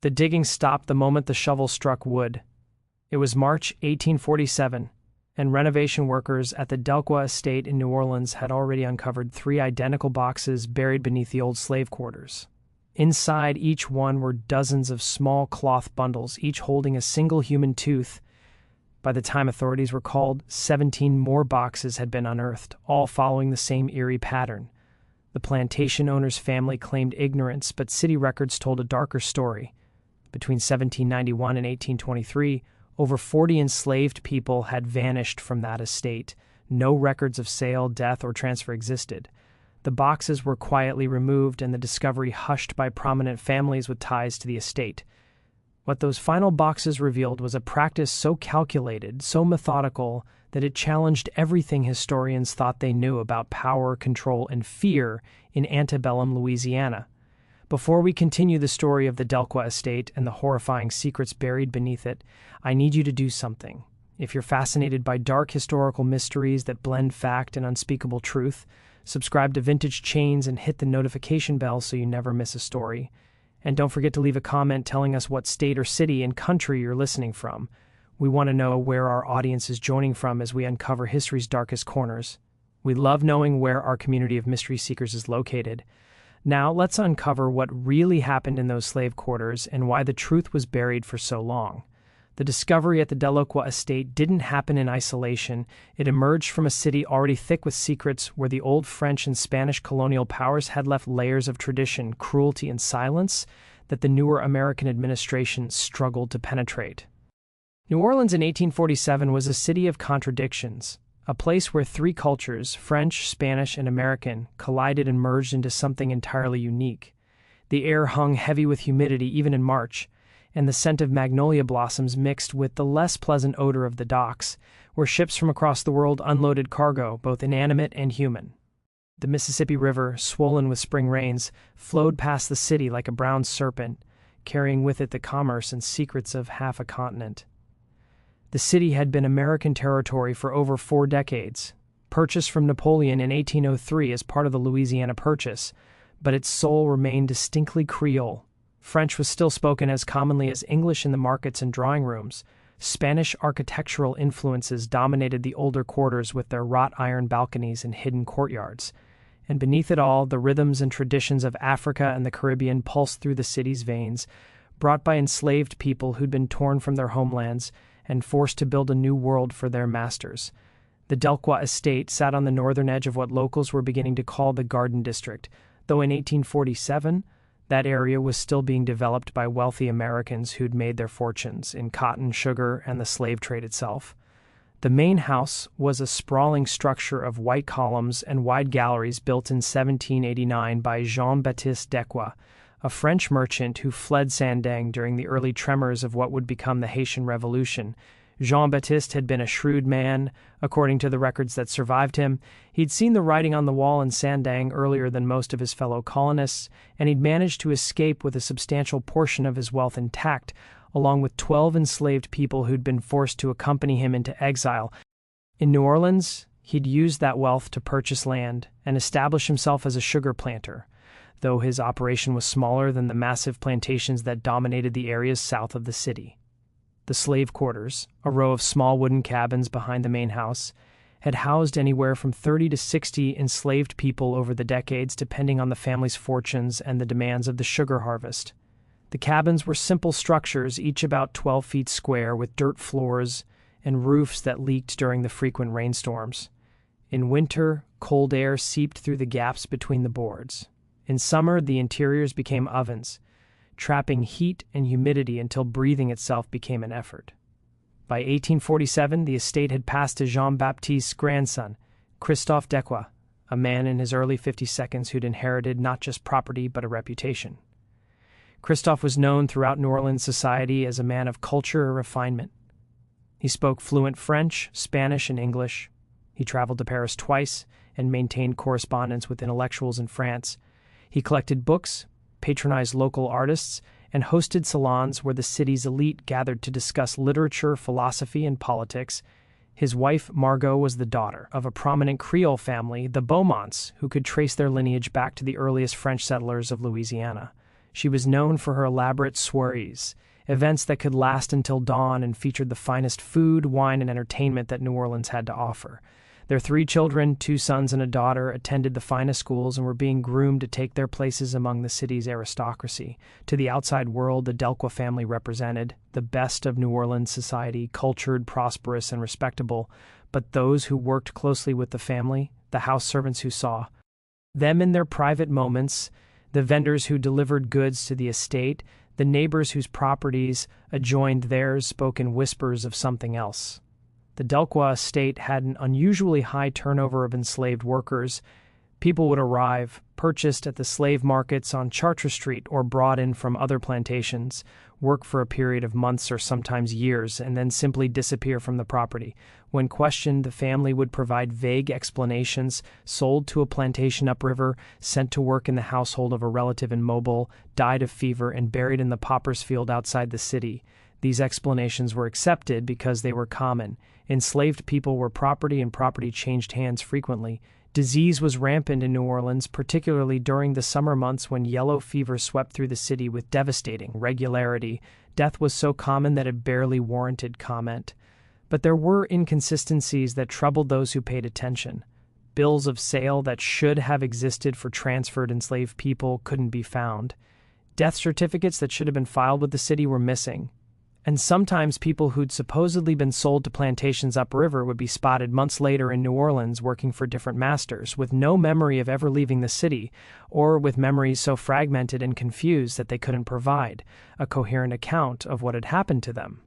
The digging stopped the moment the shovel struck wood. It was March 1847, and renovation workers at the Delqua estate in New Orleans had already uncovered 3 identical boxes buried beneath the old slave quarters. Inside each one were dozens of small cloth bundles, each holding a single human tooth. By the time authorities were called, 17 more boxes had been unearthed, all following the same eerie pattern. The plantation owner's family claimed ignorance, but city records told a darker story. Between 1791 and 1823, over 40 enslaved people had vanished from that estate. No records of sale, death, or transfer existed. The boxes were quietly removed and the discovery hushed by prominent families with ties to the estate. What those final boxes revealed was a practice so calculated, so methodical, that it challenged everything historians thought they knew about power, control, and fear in antebellum Louisiana. Before we continue the story of the Delqua estate and the horrifying secrets buried beneath it, I need you to do something. If you're fascinated by dark historical mysteries that blend fact and unspeakable truth, subscribe to Vintage Chains and hit the notification bell so you never miss a story. And don't forget to leave a comment telling us what state or city and country you're listening from. We want to know where our audience is joining from as we uncover history's darkest corners. We love knowing where our community of mystery seekers is located. Now, let's uncover what really happened in those slave quarters and why the truth was buried for so long. The discovery at the Delqua estate didn't happen in isolation. It emerged from a city already thick with secrets, where the old French and Spanish colonial powers had left layers of tradition, cruelty, and silence that the newer American administration struggled to penetrate. New Orleans in 1847 was a city of contradictions, a place where 3 cultures, French, Spanish, and American, collided and merged into something entirely unique. The air hung heavy with humidity even in March, and the scent of magnolia blossoms mixed with the less pleasant odor of the docks, where ships from across the world unloaded cargo, both inanimate and human. The Mississippi River, swollen with spring rains, flowed past the city like a brown serpent, carrying with it the commerce and secrets of half a continent. The city had been American territory for over 4 decades, purchased from Napoleon in 1803 as part of the Louisiana Purchase, but its soul remained distinctly Creole. French was still spoken as commonly as English in the markets and drawing rooms. Spanish architectural influences dominated the older quarters with their wrought iron balconies and hidden courtyards. And beneath it all, the rhythms and traditions of Africa and the Caribbean pulsed through the city's veins, brought by enslaved people who'd been torn from their homelands and forced to build a new world for their masters. The Delqua estate sat on the northern edge of what locals were beginning to call the Garden District, though in 1847, that area was still being developed by wealthy Americans who'd made their fortunes in cotton, sugar, and the slave trade itself. The main house was a sprawling structure of white columns and wide galleries built in 1789 by Jean-Baptiste Delqua, a French merchant who fled Saint-Domingue during the early tremors of what would become the Haitian Revolution. Jean-Baptiste had been a shrewd man, according to the records that survived him. He'd seen the writing on the wall in Saint-Domingue earlier than most of his fellow colonists, and he'd managed to escape with a substantial portion of his wealth intact, along with 12 enslaved people who'd been forced to accompany him into exile. In New Orleans, he'd used that wealth to purchase land and establish himself as a sugar planter, though his operation was smaller than the massive plantations that dominated the areas south of the city. The slave quarters, a row of small wooden cabins behind the main house, had housed anywhere from 30 to 60 enslaved people over the decades, depending on the family's fortunes and the demands of the sugar harvest. The cabins were simple structures, each about 12 feet square, with dirt floors and roofs that leaked during the frequent rainstorms. In winter, cold air seeped through the gaps between the boards. In summer, the interiors became ovens, trapping heat and humidity until breathing itself became an effort. By 1847, the estate had passed to Jean-Baptiste's grandson, Christophe Delqua, a man in his early 52nd who'd inherited not just property but a reputation. Christophe was known throughout New Orleans society as a man of culture and refinement. He spoke fluent French, Spanish, and English. He traveled to Paris twice and maintained correspondence with intellectuals in France. He collected books, patronized local artists, and hosted salons where the city's elite gathered to discuss literature, philosophy, and politics. His wife, Margot, was the daughter of a prominent Creole family, the Beaumonts, who could trace their lineage back to the earliest French settlers of Louisiana. She was known for her elaborate soirees, events that could last until dawn and featured the finest food, wine, and entertainment that New Orleans had to offer. Their 3 children, 2 sons and a daughter, attended the finest schools and were being groomed to take their places among the city's aristocracy. To the outside world, the Delqua family represented the best of New Orleans society, cultured, prosperous, and respectable. But those who worked closely with the family, the house servants who saw them in their private moments, the vendors who delivered goods to the estate, the neighbors whose properties adjoined theirs spoke in whispers of something else. The Delqua estate had an unusually high turnover of enslaved workers. People would arrive, purchased at the slave markets on Chartres Street or brought in from other plantations, work for a period of months or sometimes years, and then simply disappear from the property. When questioned, the family would provide vague explanations: sold to a plantation upriver, sent to work in the household of a relative in Mobile, died of fever, and buried in the poppers field outside the city. These explanations were accepted because they were common. Enslaved people were property, and property changed hands frequently. Disease was rampant in New Orleans, particularly during the summer months when yellow fever swept through the city with devastating regularity. Death was so common that it barely warranted comment. But there were inconsistencies that troubled those who paid attention. Bills of sale that should have existed for transferred enslaved people couldn't be found. Death certificates that should have been filed with the city were missing. And sometimes people who'd supposedly been sold to plantations upriver would be spotted months later in New Orleans working for different masters, with no memory of ever leaving the city, or with memories so fragmented and confused that they couldn't provide a coherent account of what had happened to them.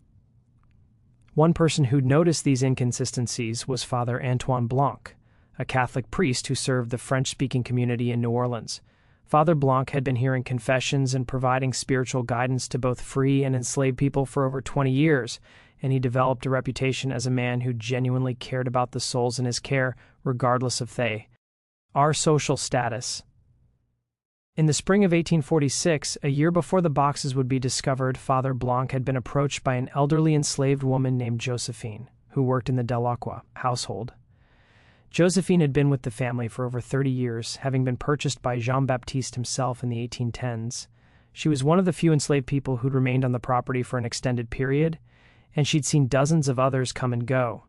One person who'd noticed these inconsistencies was Father Antoine Blanc, a Catholic priest who served the French-speaking community in New Orleans. Father Blanc had been hearing confessions and providing spiritual guidance to both free and enslaved people for over 20 years, and he developed a reputation as a man who genuinely cared about the souls in his care, regardless of our social status. In the spring of 1846, a year before the boxes would be discovered, Father Blanc had been approached by an elderly enslaved woman named Josephine, who worked in the Delacroix household. Josephine had been with the family for over 30 years, having been purchased by Jean-Baptiste himself in the 1810s. She was one of the few enslaved people who'd remained on the property for an extended period, and she'd seen dozens of others come and go.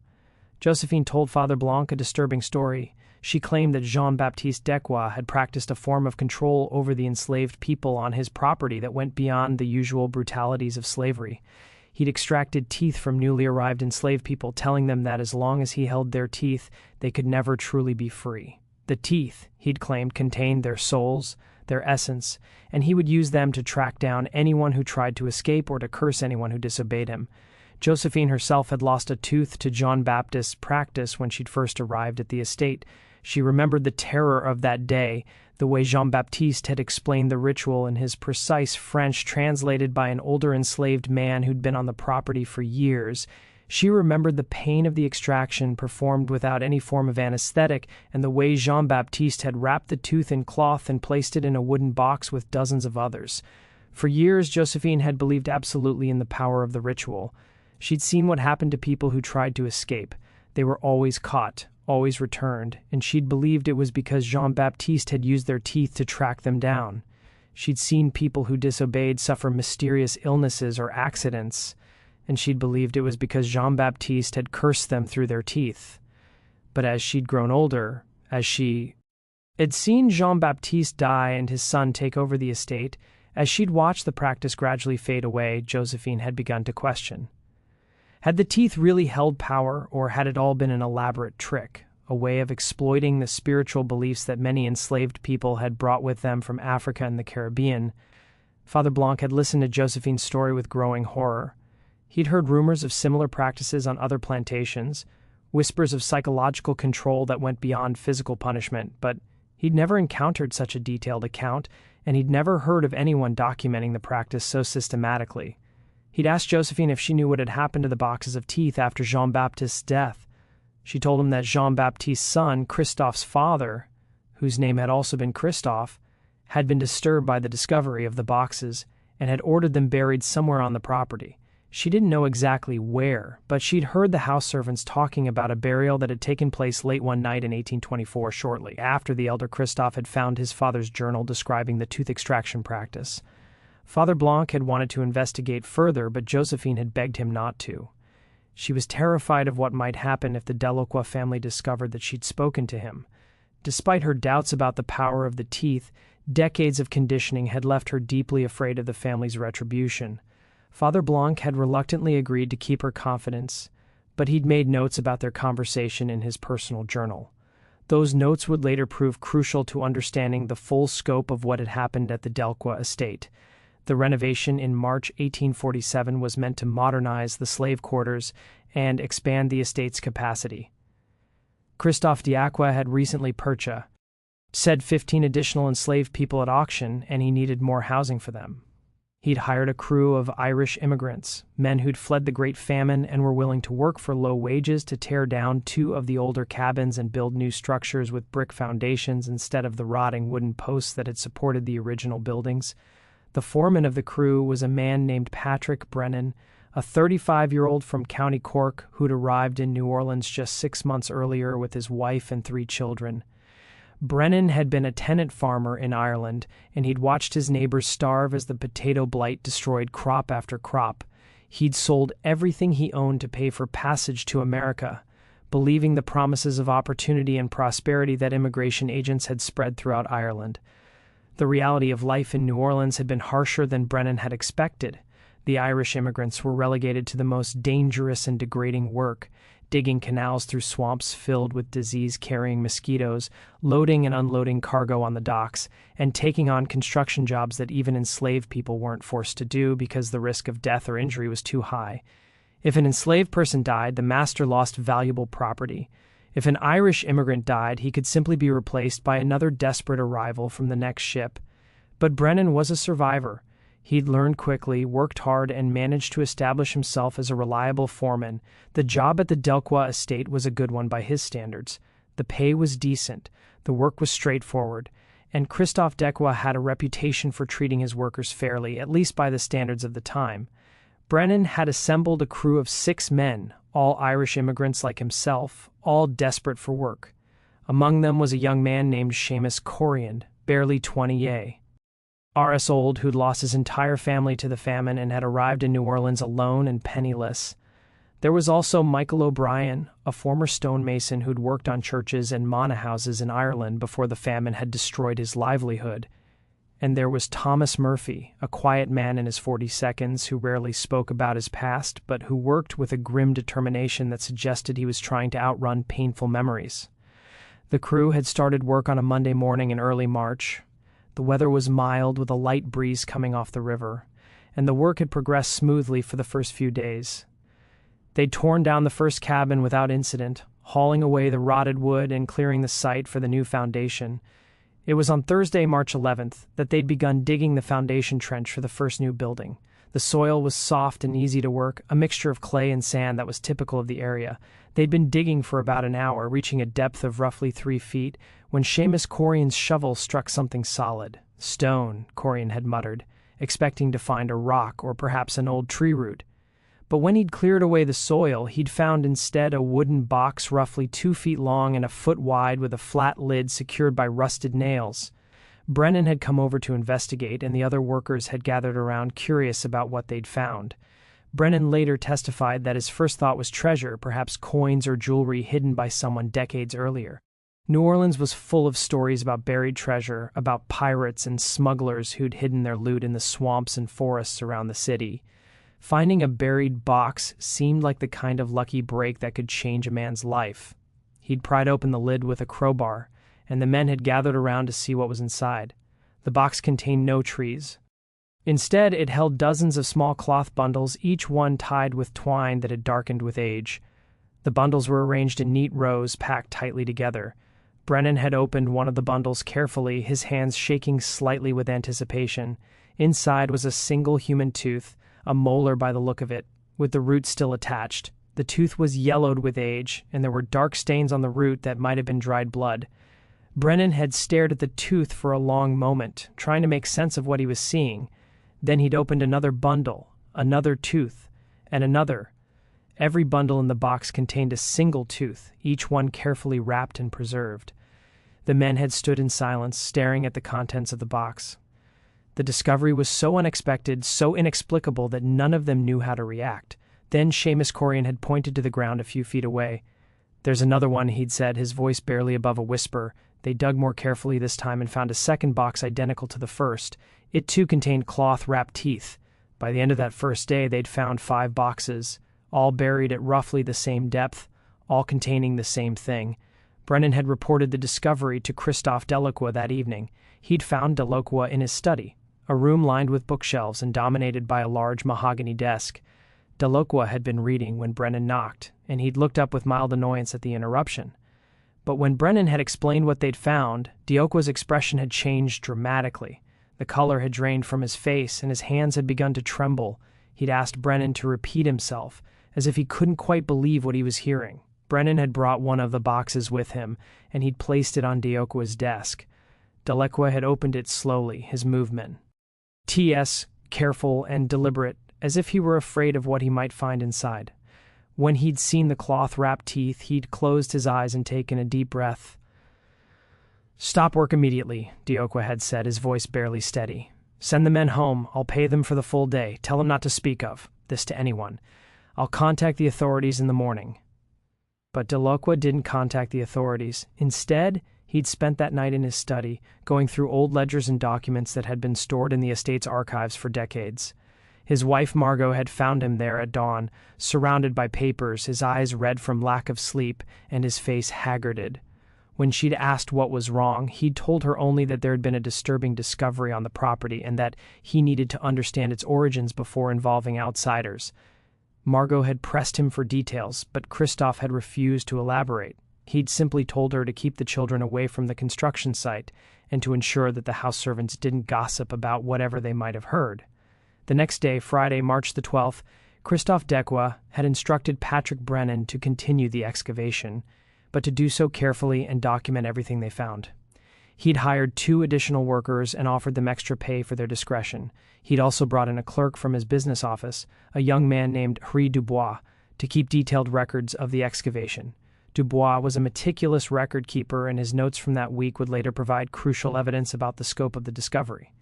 Josephine told Father Blanc a disturbing story. She claimed that Jean-Baptiste Delqua had practiced a form of control over the enslaved people on his property that went beyond the usual brutalities of slavery. He'd extracted teeth from newly arrived enslaved people, telling them that as long as he held their teeth, they could never truly be free. The teeth, he'd claimed, contained their souls, their essence, and he would use them to track down anyone who tried to escape or to curse anyone who disobeyed him. Josephine herself had lost a tooth to Jean-Baptiste's practice when she'd first arrived at the estate. She remembered the terror of that day, the way Jean-Baptiste had explained the ritual in his precise French translated by an older enslaved man who'd been on the property for years. She remembered the pain of the extraction performed without any form of anesthetic, and the way Jean-Baptiste had wrapped the tooth in cloth and placed it in a wooden box with dozens of others. For years, Josephine had believed absolutely in the power of the ritual. She'd seen what happened to people who tried to escape. They were always caught, always returned, and she'd believed it was because Jean-Baptiste had used their teeth to track them down. She'd seen people who disobeyed suffer mysterious illnesses or accidents, and she'd believed it was because Jean-Baptiste had cursed them through their teeth. But as she'd grown older, as she had seen Jean-Baptiste die and his son take over the estate, as she'd watched the practice gradually fade away, Josephine had begun to question. Had the teeth really held power, or had it all been an elaborate trick, a way of exploiting the spiritual beliefs that many enslaved people had brought with them from Africa and the Caribbean? Father Blanc had listened to Josephine's story with growing horror. He'd heard rumors of similar practices on other plantations, whispers of psychological control that went beyond physical punishment, but he'd never encountered such a detailed account, and he'd never heard of anyone documenting the practice so systematically. He'd asked Josephine if she knew what had happened to the boxes of teeth after Jean-Baptiste's death. She told him that Jean-Baptiste's son, Christophe's father, whose name had also been Christophe, had been disturbed by the discovery of the boxes and had ordered them buried somewhere on the property. She didn't know exactly where, but she'd heard the house servants talking about a burial that had taken place late one night in 1824, shortly after the elder Christophe had found his father's journal describing the tooth extraction practice. Father Blanc had wanted to investigate further, but Josephine had begged him not to. She was terrified of what might happen if the Delacroix family discovered that she'd spoken to him. Despite her doubts about the power of the teeth, decades of conditioning had left her deeply afraid of the family's retribution. Father Blanc had reluctantly agreed to keep her confidence, but he'd made notes about their conversation in his personal journal. Those notes would later prove crucial to understanding the full scope of what had happened at the Delacroix estate. The renovation in March 1847 was meant to modernize the slave quarters and expand the estate's capacity. Christophe Diacqua had recently purchased 15 additional enslaved people at auction, and he needed more housing for them. He'd hired a crew of Irish immigrants, men who'd fled the Great Famine and were willing to work for low wages to tear down 2 of the older cabins and build new structures with brick foundations instead of the rotting wooden posts that had supported the original buildings. The foreman of the crew was a man named Patrick Brennan, a 35-year-old from County Cork who'd arrived in New Orleans just 6 months earlier with his wife and 3 children. Brennan had been a tenant farmer in Ireland, and he'd watched his neighbors starve as the potato blight destroyed crop after crop. He'd sold everything he owned to pay for passage to America, believing the promises of opportunity and prosperity that immigration agents had spread throughout Ireland. The reality of life in New Orleans had been harsher than Brennan had expected. The Irish immigrants were relegated to the most dangerous and degrading work, digging canals through swamps filled with disease-carrying mosquitoes, loading and unloading cargo on the docks, and taking on construction jobs that even enslaved people weren't forced to do because the risk of death or injury was too high. If an enslaved person died, the master lost valuable property. If an Irish immigrant died, he could simply be replaced by another desperate arrival from the next ship. But Brennan was a survivor. He'd learned quickly, worked hard, and managed to establish himself as a reliable foreman. The job at the Delacroix estate was a good one by his standards. The pay was decent, the work was straightforward, and Christophe Diacqua had a reputation for treating his workers fairly, at least by the standards of the time. Brennan had assembled a crew of 6 men, all Irish immigrants like himself, all desperate for work. Among them was a young man named Seamus Corrigan, barely 20 years old, who'd lost his entire family to the famine and had arrived in New Orleans alone and penniless. There was also Michael O'Brien, a former stonemason who'd worked on churches and manor houses in Ireland before the famine had destroyed his livelihood. And there was Thomas Murphy, a quiet man in his 42nds who rarely spoke about his past, but who worked with a grim determination that suggested he was trying to outrun painful memories. The crew had started work on a Monday morning in early March. The weather was mild with a light breeze coming off the river, and the work had progressed smoothly for the first few days. They'd torn down the first cabin without incident, hauling away the rotted wood and clearing the site for the new foundation. It was on Thursday, March 11th, that they'd begun digging the foundation trench for the first new building. The soil was soft and easy to work, a mixture of clay and sand that was typical of the area. They'd been digging for about an hour, reaching a depth of roughly 3 feet, when Seamus Corrigan's shovel struck something solid. "Stone," Corrigan had muttered, expecting to find a rock or perhaps an old tree root. But when he'd cleared away the soil, he'd found instead a wooden box roughly 2 feet long and a foot wide with a flat lid secured by rusted nails. Brennan had come over to investigate, and the other workers had gathered around, curious about what they'd found. Brennan later testified that his first thought was treasure, perhaps coins or jewelry hidden by someone decades earlier. New Orleans was full of stories about buried treasure, about pirates and smugglers who'd hidden their loot in the swamps and forests around the city. Finding a buried box seemed like the kind of lucky break that could change a man's life. He'd pried open the lid with a crowbar, and the men had gathered around to see what was inside. The box contained no trees. Instead, it held dozens of small cloth bundles, each one tied with twine that had darkened with age. The bundles were arranged in neat rows, packed tightly together. Brennan had opened one of the bundles carefully, his hands shaking slightly with anticipation. Inside was a single human tooth, a molar by the look of it, with the root still attached. The tooth was yellowed with age, and there were dark stains on the root that might have been dried blood. Brennan had stared at the tooth for a long moment, trying to make sense of what he was seeing. Then he'd opened another bundle, another tooth, and another. Every bundle in the box contained a single tooth, each one carefully wrapped and preserved. The men had stood in silence, staring at the contents of the box. The discovery was so unexpected, so inexplicable that none of them knew how to react. Then Seamus Corian had pointed to the ground a few feet away. "There's another one," he'd said, his voice barely above a whisper. They dug more carefully this time and found a second box identical to the first. It too contained cloth-wrapped teeth. By the end of that first day, they'd found 5 boxes, all buried at roughly the same depth, all containing the same thing. Brennan had reported the discovery to Christophe Delacroix that evening. He'd found Delacroix in his study, a room lined with bookshelves and dominated by a large mahogany desk. Delacroix had been reading when Brennan knocked, and he'd looked up with mild annoyance at the interruption. But when Brennan had explained what they'd found, Delacroix's expression had changed dramatically. The color had drained from his face, and his hands had begun to tremble. He'd asked Brennan to repeat himself, as if he couldn't quite believe what he was hearing. Brennan had brought one of the boxes with him, and he'd placed it on Delacroix's desk. Delacroix had opened it slowly, his movement. Careful and deliberate, as if he were afraid of what he might find inside. When he'd seen the cloth-wrapped teeth, he'd closed his eyes and taken a deep breath. "Stop work immediately," Delacroix had said, his voice barely steady. "Send the men home. I'll pay them for the full day. Tell them not to speak of this to anyone. I'll contact the authorities in the morning." But Delacroix didn't contact the authorities. Instead, he'd spent that night in his study, going through old ledgers and documents that had been stored in the estate's archives for decades. His wife Margot had found him there at dawn, surrounded by papers, his eyes red from lack of sleep, and his face haggarded. When she'd asked what was wrong, he'd told her only that there had been a disturbing discovery on the property and that he needed to understand its origins before involving outsiders. Margot had pressed him for details, but Christophe had refused to elaborate. He'd simply told her to keep the children away from the construction site and to ensure that the house servants didn't gossip about whatever they might have heard. The next day, Friday, March the 12th, Christophe Delacroix had instructed Patrick Brennan to continue the excavation, but to do so carefully and document everything they found. He'd hired 2 additional workers and offered them extra pay for their discretion. He'd also brought in a clerk from his business office, a young man named Henri Dubois, to keep detailed records of the excavation. Dubois was a meticulous record keeper, and his notes from that week would later provide crucial evidence about the scope of the discovery.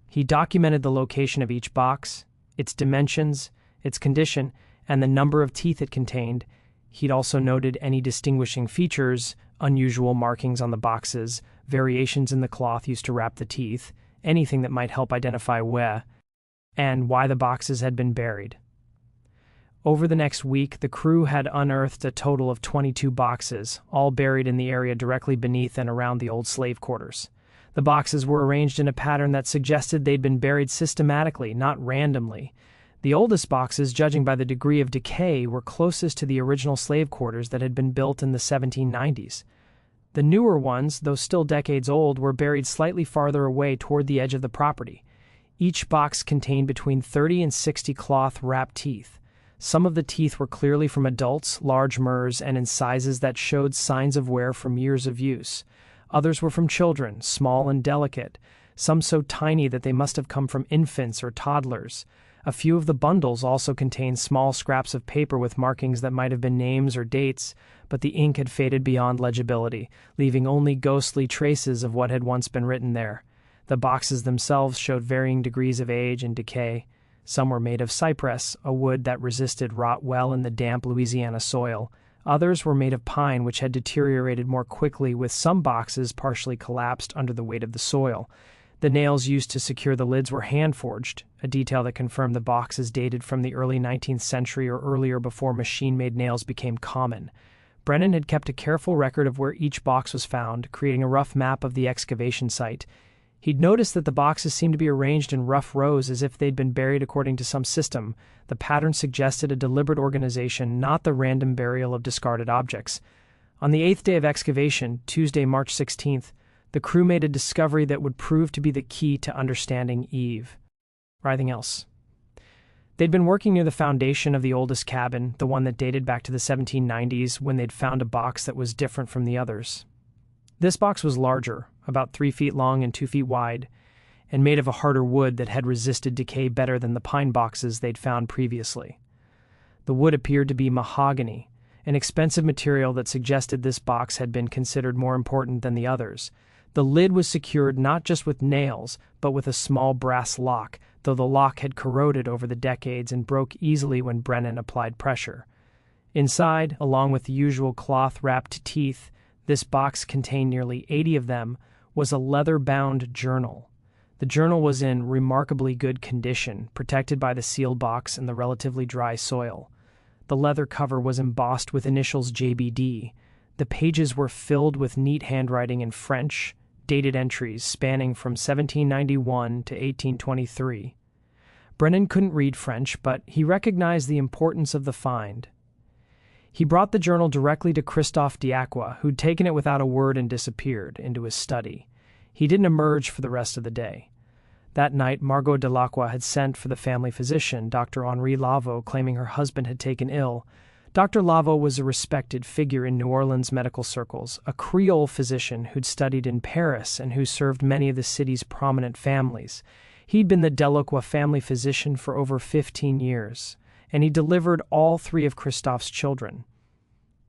He documented the location of each box, its dimensions, its condition, and the number of teeth it contained. He'd also noted any distinguishing features, unusual markings on the boxes, variations in the cloth used to wrap the teeth, anything that might help identify where and why the boxes had been buried. Over the next week, the crew had unearthed a total of 22 boxes, all buried in the area directly beneath and around the old slave quarters. The boxes were arranged in a pattern that suggested they'd been buried systematically, not randomly. The oldest boxes, judging by the degree of decay, were closest to the original slave quarters that had been built in the 1790s. The newer ones, though still decades old, were buried slightly farther away toward the edge of the property. Each box contained between 30 and 60 cloth-wrapped teeth. Some of the teeth were clearly from adults, large murs, and in sizes that showed signs of wear from years of use. Others were from children, small and delicate, some so tiny that they must have come from infants or toddlers. A few of the bundles also contained small scraps of paper with markings that might have been names or dates, but the ink had faded beyond legibility, leaving only ghostly traces of what had once been written there. The boxes themselves showed varying degrees of age and decay. Some were made of cypress, a wood that resisted rot well in the damp Louisiana soil. Others were made of pine, which had deteriorated more quickly, with some boxes partially collapsed under the weight of the soil. The nails used to secure the lids were hand-forged, a detail that confirmed the boxes dated from the early 19th century or earlier, before machine-made nails became common. Brennan had kept a careful record of where each box was found, creating a rough map of the excavation site. He'd noticed that the boxes seemed to be arranged in rough rows as if they'd been buried according to some system. The pattern suggested a deliberate organization, not the random burial of discarded objects. On the 8th day of excavation, Tuesday, March 16th, the crew made a discovery that would prove to be the key to understanding Eve. Or anything else. They'd been working near the foundation of the oldest cabin, the one that dated back to the 1790s, when they'd found a box that was different from the others. This box was larger, about 3 feet long and 2 feet wide, and made of a harder wood that had resisted decay better than the pine boxes they'd found previously. The wood appeared to be mahogany, an expensive material that suggested this box had been considered more important than the others. The lid was secured not just with nails, but with a small brass lock, though the lock had corroded over the decades and broke easily when Brennan applied pressure. Inside, along with the usual cloth-wrapped teeth, this box contained nearly 80 of them, was a leather-bound journal. The journal was in remarkably good condition, protected by the sealed box and the relatively dry soil. The leather cover was embossed with initials JBD. The pages were filled with neat handwriting in French, dated entries spanning from 1791 to 1823. Brennan couldn't read French, but he recognized the importance of the find. He brought the journal directly to Christophe Diacqua, who'd taken it without a word and disappeared into his study. He didn't emerge for the rest of the day. That night, Margot Delacroix had sent for the family physician, Dr. Henri Laveau, claiming her husband had taken ill. Dr. Laveau was a respected figure in New Orleans medical circles, a Creole physician who'd studied in Paris and who served many of the city's prominent families. He'd been the Delacroix family physician for over 15 years, and he delivered all 3 of Christophe's children.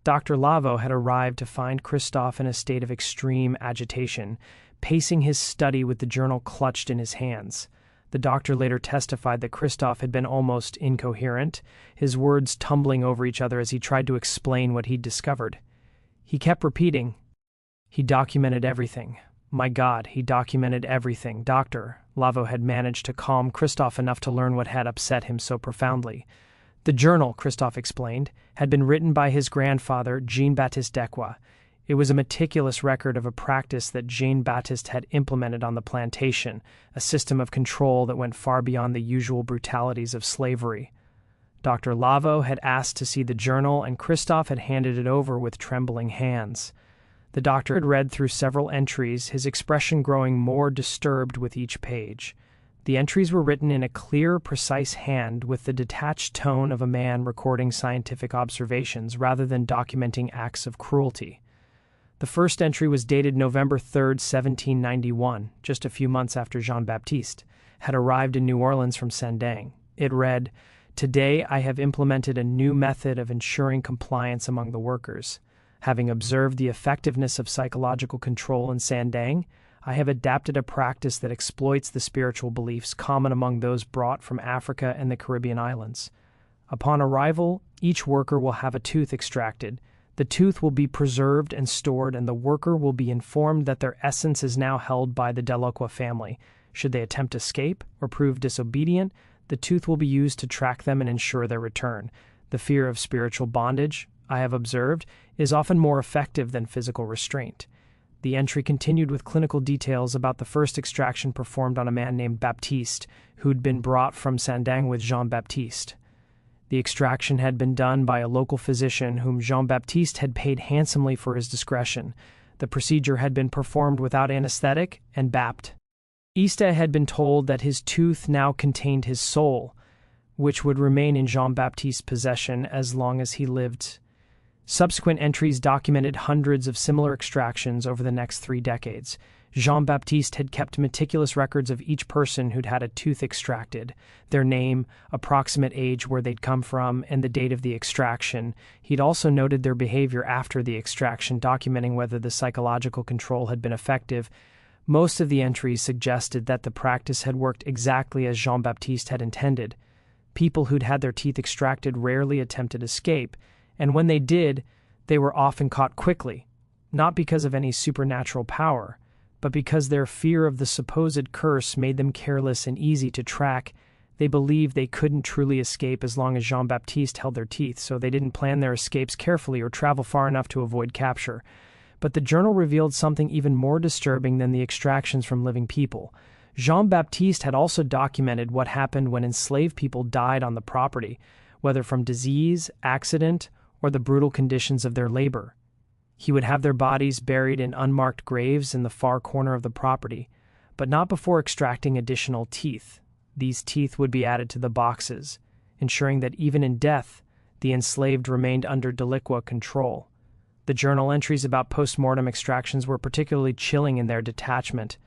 Dr. Laveau had arrived to find Christophe in a state of extreme agitation, pacing his study with the journal clutched in his hands. The doctor later testified that Christophe had been almost incoherent, his words tumbling over each other as he tried to explain what he'd discovered. He kept repeating, "He documented everything. My God, he documented everything." Dr. Laveau had managed to calm Christophe enough to learn what had upset him so profoundly. The journal, Christophe explained, had been written by his grandfather, Jean-Baptiste Dequa. It was a meticulous record of a practice that Jean-Baptiste had implemented on the plantation, a system of control that went far beyond the usual brutalities of slavery. Dr. Laveau had asked to see the journal, and Christophe had handed it over with trembling hands. The doctor had read through several entries, his expression growing more disturbed with each page. The entries were written in a clear, precise hand with the detached tone of a man recording scientific observations rather than documenting acts of cruelty. The first entry was dated November 3, 1791, just a few months after Jean-Baptiste had arrived in New Orleans from Saint-Denis. It read, "Today I have implemented a new method of ensuring compliance among the workers. Having observed the effectiveness of psychological control in Saint-Denis, I have adapted a practice that exploits the spiritual beliefs common among those brought from Africa and the Caribbean islands. Upon arrival, each worker will have a tooth extracted. The tooth will be preserved and stored, and the worker will be informed that their essence is now held by the Delacroix family. Should they attempt to escape or prove disobedient, the tooth will be used to track them and ensure their return. The fear of spiritual bondage, I have observed, is often more effective than physical restraint." The entry continued with clinical details about the first extraction performed on a man named Baptiste, who'd been brought from Saint-Denis with Jean-Baptiste. The extraction had been done by a local physician whom Jean-Baptiste had paid handsomely for his discretion. The procedure had been performed without anesthetic and Baptiste had been told that his tooth now contained his soul, which would remain in Jean-Baptiste's possession as long as he lived. Subsequent entries documented hundreds of similar extractions over the next 3 decades. Jean-Baptiste had kept meticulous records of each person who'd had a tooth extracted, their name, approximate age, where they'd come from, and the date of the extraction. He'd also noted their behavior after the extraction, documenting whether the psychological control had been effective. Most of the entries suggested that the practice had worked exactly as Jean-Baptiste had intended. People who'd had their teeth extracted rarely attempted escape, and when they did, they were often caught quickly, not because of any supernatural power, but because their fear of the supposed curse made them careless and easy to track. They believed they couldn't truly escape as long as Jean-Baptiste held their teeth, so they didn't plan their escapes carefully or travel far enough to avoid capture. But the journal revealed something even more disturbing than the extractions from living people. Jean-Baptiste had also documented what happened when enslaved people died on the property, whether from disease, accident, or the brutal conditions of their labor. He would have their bodies buried in unmarked graves in the far corner of the property, but not before extracting additional teeth. These teeth would be added to the boxes, ensuring that even in death, the enslaved remained under Delacroix control. The journal entries about post-mortem extractions were particularly chilling in their detachment.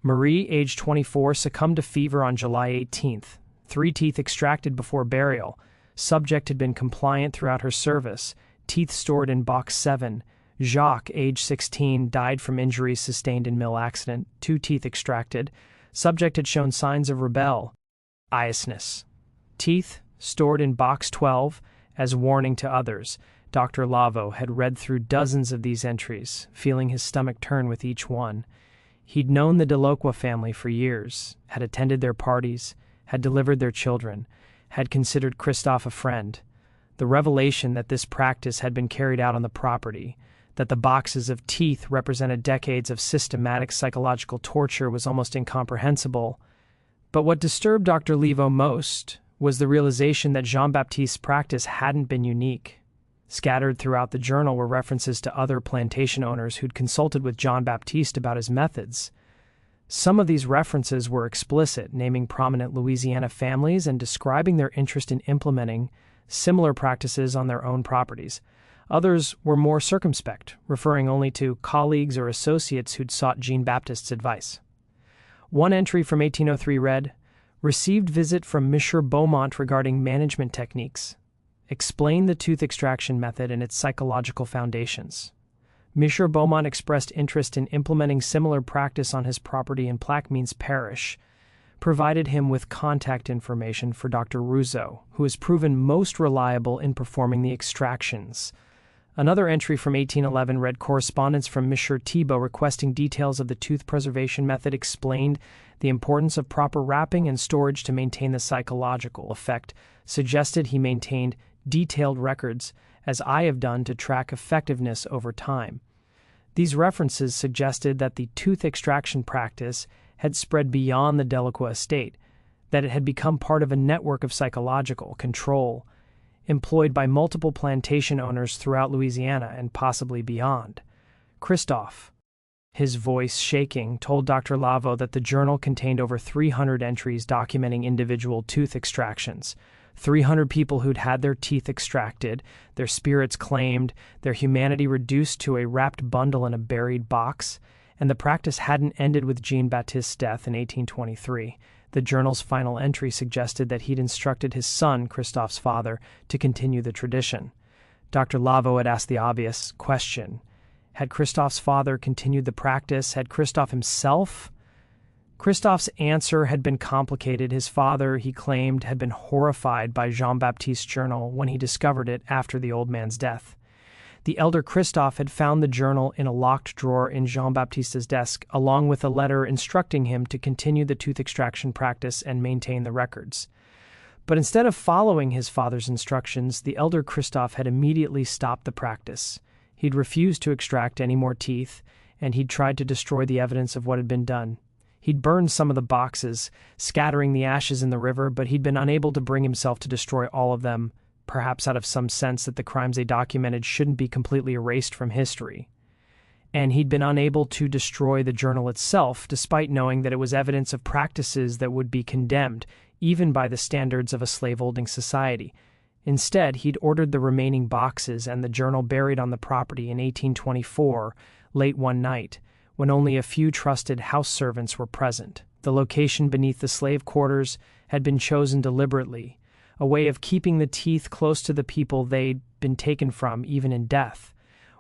Marie, age 24, succumbed to fever on July 18th. 3 teeth extracted before burial. Subject had been compliant throughout her service. Teeth stored in box 7. Jacques, age 16, died from injuries sustained in mill accident, 2 teeth extracted. Subject had shown signs of rebelliousness. Teeth stored in box 12 as warning to others. Dr. Lavo had read through dozens of these entries, feeling his stomach turn with each one. He'd known the Delacroix family for years, had attended their parties, had delivered their children, had considered Christophe a friend. The revelation that this practice had been carried out on the property, that the boxes of teeth represented decades of systematic psychological torture, was almost incomprehensible. But what disturbed Dr. Lavo most was the realization that Jean-Baptiste's practice hadn't been unique. Scattered throughout the journal were references to other plantation owners who'd consulted with Jean-Baptiste about his methods. Some of these references were explicit, naming prominent Louisiana families and describing their interest in implementing similar practices on their own properties. Others were more circumspect, referring only to colleagues or associates who'd sought Jean-Baptiste's advice. One entry from 1803 read, "Received visit from Monsieur Beaumont regarding management techniques. Explain the tooth extraction method and its psychological foundations." Monsieur Beaumont expressed interest in implementing similar practice on his property in Plaquemines Parish, provided him with contact information for Dr. Rousseau, who has proven most reliable in performing the extractions. Another entry from 1811 read, "Correspondence from Monsieur Thibault requesting details of the tooth preservation method, explained the importance of proper wrapping and storage to maintain the psychological effect, suggested he maintained detailed records, as I have done, to track effectiveness over time." These references suggested that the tooth extraction practice had spread beyond the Delacroix estate, that it had become part of a network of psychological control employed by multiple plantation owners throughout Louisiana and possibly beyond. Christophe, his voice shaking, told Dr. Lavo that the journal contained over 300 entries documenting individual tooth extractions. 300 people who'd had their teeth extracted, their spirits claimed, their humanity reduced to a wrapped bundle in a buried box, and the practice hadn't ended with Jean-Baptiste's death in 1823. The journal's final entry suggested that he'd instructed his son, Christophe's father, to continue the tradition. Dr. Lavo had asked the obvious question. Had Christophe's father continued the practice? Had Christophe himself? Christophe's answer had been complicated. His father, he claimed, had been horrified by Jean-Baptiste's journal when he discovered it after the old man's death. The elder Christophe had found the journal in a locked drawer in Jean-Baptiste's desk, along with a letter instructing him to continue the tooth extraction practice and maintain the records. But instead of following his father's instructions, the elder Christophe had immediately stopped the practice. He'd refused to extract any more teeth, and he'd tried to destroy the evidence of what had been done. He'd burned some of the boxes, scattering the ashes in the river, but he'd been unable to bring himself to destroy all of them, perhaps out of some sense that the crimes they documented shouldn't be completely erased from history. And he'd been unable to destroy the journal itself, despite knowing that it was evidence of practices that would be condemned, even by the standards of a slaveholding society. Instead, he'd ordered the remaining boxes and the journal buried on the property in 1824, late one night, when only a few trusted house servants were present. The location beneath the slave quarters had been chosen deliberately, a way of keeping the teeth close to the people they'd been taken from, even in death.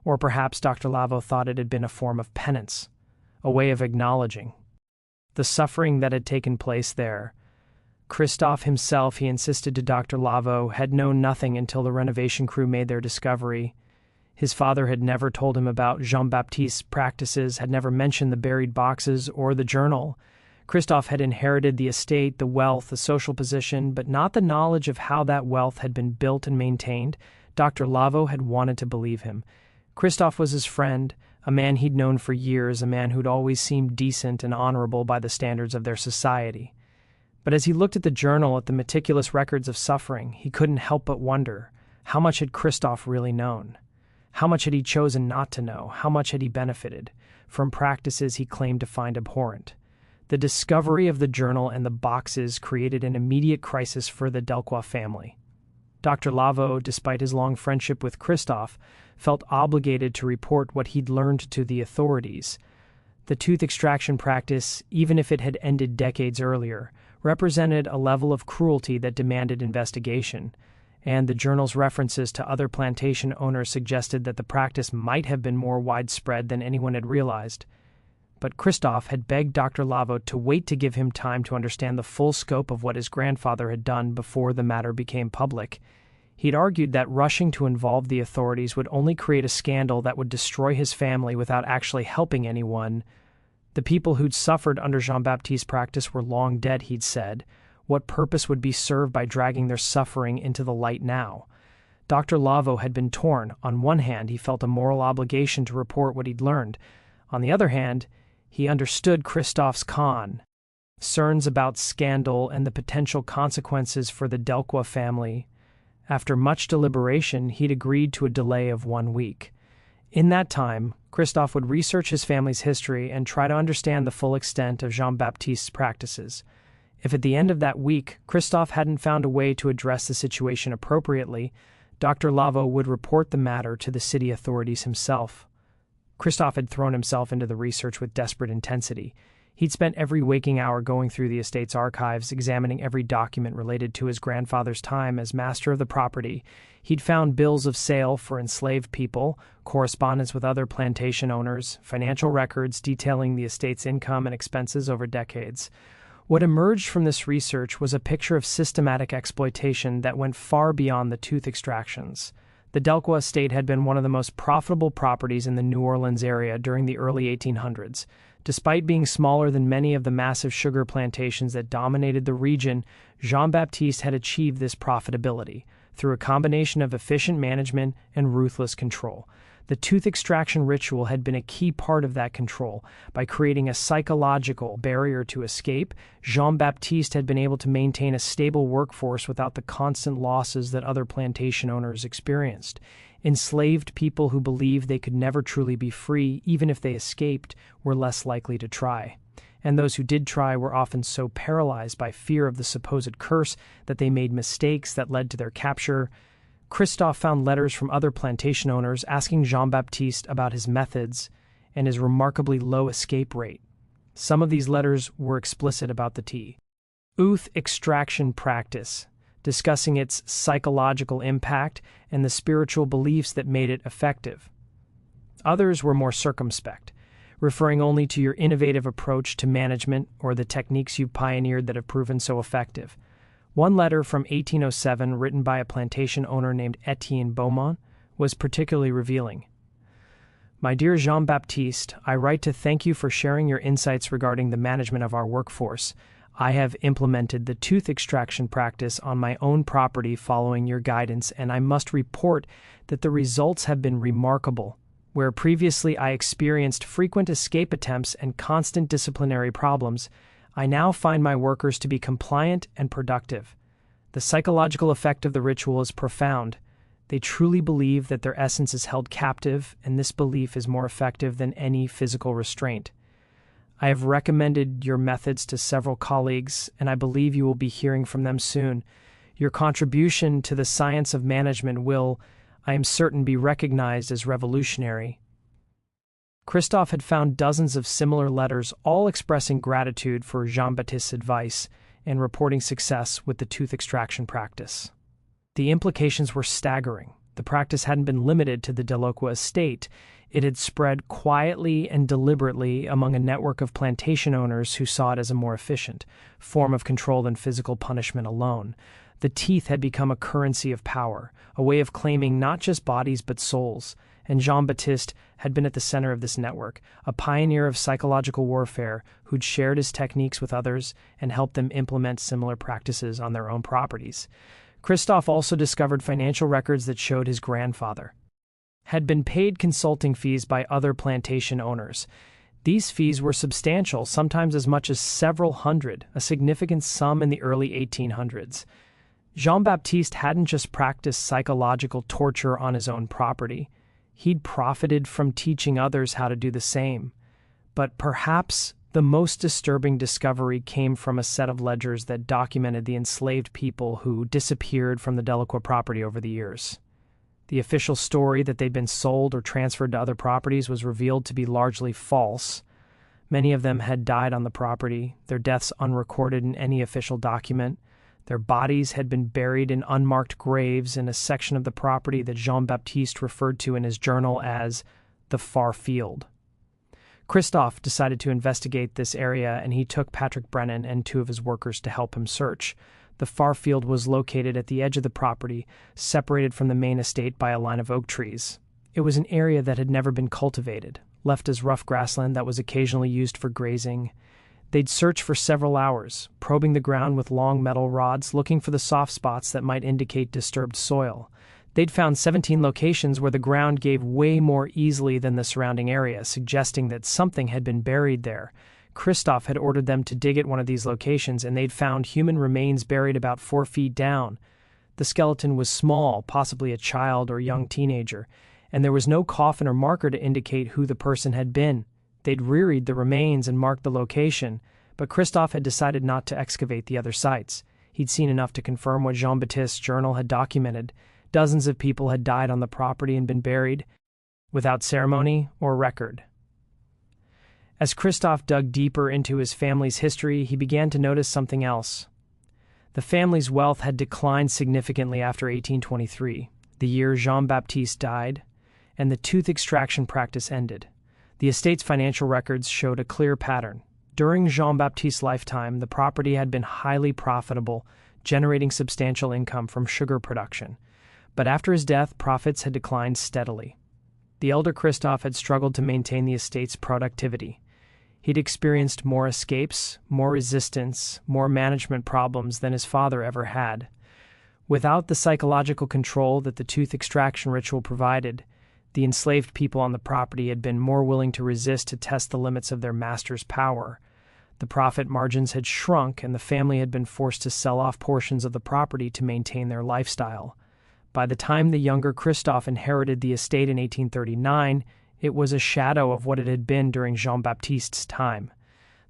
Or perhaps Dr. Lavo thought it had been a form of penance, a way of acknowledging the suffering that had taken place there. Christophe himself, he insisted to Dr. Lavo, had known nothing until the renovation crew made their discovery. His father had never told him about Jean-Baptiste's practices, had never mentioned the buried boxes or the journal. Christophe had inherited the estate, the wealth, the social position, but not the knowledge of how that wealth had been built and maintained. Dr. Lavo had wanted to believe him. Christophe was his friend, a man he'd known for years, a man who'd always seemed decent and honorable by the standards of their society. But as he looked at the journal, at the meticulous records of suffering, he couldn't help but wonder, how much had Christophe really known? How much had he chosen not to know? How much had he benefited from practices he claimed to find abhorrent? The discovery of the journal and the boxes created an immediate crisis for the Delacroix family. Dr. Lavo, despite his long friendship with Christophe, felt obligated to report what he'd learned to the authorities. The tooth extraction practice, even if it had ended decades earlier, represented a level of cruelty that demanded investigation. and the journal's references to other plantation owners suggested that the practice might have been more widespread than anyone had realized. But Christophe had begged Dr. Lavaux to wait to give him time to understand the full scope of what his grandfather had done before the matter became public. He'd argued that rushing to involve the authorities would only create a scandal that would destroy his family without actually helping anyone. The people who'd suffered under Jean-Baptiste's practice were long dead, he'd said. What purpose would be served by dragging their suffering into the light now? Dr. Lavaux had been torn. On one hand, he felt a moral obligation to report what he'd learned. On the other hand, he understood Christophe's concerns about scandal and the potential consequences for the Delacroix family. After much deliberation, he'd agreed to a delay of 1 week. In that time, Christophe would research his family's history and try to understand the full extent of Jean-Baptiste's practices. If at the end of that week, Christophe hadn't found a way to address the situation appropriately, Dr. Lavaux would report the matter to the city authorities himself. Christophe had thrown himself into the research with desperate intensity. He'd spent every waking hour going through the estate's archives, examining every document related to his grandfather's time as master of the property. He'd found bills of sale for enslaved people, correspondence with other plantation owners, financial records detailing the estate's income and expenses over decades. What emerged from this research was a picture of systematic exploitation that went far beyond the tooth extractions. The Delacroix estate had been one of the most profitable properties in the New Orleans area during the early 1800s. Despite being smaller than many of the massive sugar plantations that dominated the region, Jean-Baptiste had achieved this profitability through a combination of efficient management and ruthless control. The tooth extraction ritual had been a key part of that control. By creating a psychological barrier to escape, Jean-Baptiste had been able to maintain a stable workforce without the constant losses that other plantation owners experienced. Enslaved people who believed they could never truly be free, even if they escaped, were less likely to try. And those who did try were often so paralyzed by fear of the supposed curse that they made mistakes that led to their capture. Christophe found letters from other plantation owners asking Jean-Baptiste about his methods and his remarkably low escape rate. Some of these letters were explicit about the tooth extraction practice, discussing its psychological impact and the spiritual beliefs that made it effective. Others were more circumspect, referring only to your innovative approach to management or the techniques you pioneered that have proven so effective. One letter from 1807, written by a plantation owner named Etienne Beaumont, was particularly revealing. My dear Jean-Baptiste, I write to thank you for sharing your insights regarding the management of our workforce. I have implemented the tooth extraction practice on my own property following your guidance, and I must report that the results have been remarkable. Where previously I experienced frequent escape attempts and constant disciplinary problems, I now find my workers to be compliant and productive. The psychological effect of the ritual is profound. They truly believe that their essence is held captive, and this belief is more effective than any physical restraint. I have recommended your methods to several colleagues, and I believe you will be hearing from them soon. Your contribution to the science of management will, I am certain, be recognized as revolutionary. Christophe had found dozens of similar letters, all expressing gratitude for Jean-Baptiste's advice and reporting success with the tooth extraction practice. The implications were staggering. The practice hadn't been limited to the Delacroix estate. It had spread quietly and deliberately among a network of plantation owners who saw it as a more efficient form of control than physical punishment alone. The teeth had become a currency of power, a way of claiming not just bodies but souls, and Jean-Baptiste had been at the center of this network, a pioneer of psychological warfare who'd shared his techniques with others and helped them implement similar practices on their own properties. Christophe also discovered financial records that showed his grandfather had been paid consulting fees by other plantation owners. These fees were substantial, sometimes as much as several hundred, a significant sum in the early 1800s. Jean-Baptiste hadn't just practiced psychological torture on his own property. He'd profited from teaching others how to do the same. But perhaps the most disturbing discovery came from a set of ledgers that documented the enslaved people who disappeared from the Delacroix property over the years. The official story that they'd been sold or transferred to other properties was revealed to be largely false. Many of them had died on the property, their deaths unrecorded in any official document. Their bodies had been buried in unmarked graves in a section of the property that Jean-Baptiste referred to in his journal as the Far Field. Christophe decided to investigate this area, and he took Patrick Brennan and 2 of his workers to help him search. The Far Field was located at the edge of the property, separated from the main estate by a line of oak trees. It was an area that had never been cultivated, left as rough grassland that was occasionally used for grazing. They'd search for several hours, probing the ground with long metal rods, looking for the soft spots that might indicate disturbed soil. They'd found 17 locations where the ground gave way more easily than the surrounding area, suggesting that something had been buried there. Christophe had ordered them to dig at one of these locations, and they'd found human remains buried about 4 feet down. The skeleton was small, possibly a child or young teenager, and there was no coffin or marker to indicate who the person had been. They'd rearied the remains and marked the location, but Christophe had decided not to excavate the other sites. He'd seen enough to confirm what Jean-Baptiste's journal had documented. Dozens of people had died on the property and been buried, without ceremony or record. As Christophe dug deeper into his family's history, he began to notice something else. The family's wealth had declined significantly after 1823, the year Jean-Baptiste died, and the tooth extraction practice ended. The estate's financial records showed a clear pattern. During Jean-Baptiste's lifetime, the property had been highly profitable, generating substantial income from sugar production. But after his death, profits had declined steadily. The elder Christophe had struggled to maintain the estate's productivity. He'd experienced more escapes, more resistance, more management problems than his father ever had. Without the psychological control that the tooth extraction ritual provided, the enslaved people on the property had been more willing to resist to test the limits of their master's power. The profit margins had shrunk, and the family had been forced to sell off portions of the property to maintain their lifestyle. By the time the younger Christophe inherited the estate in 1839, it was a shadow of what it had been during Jean-Baptiste's time.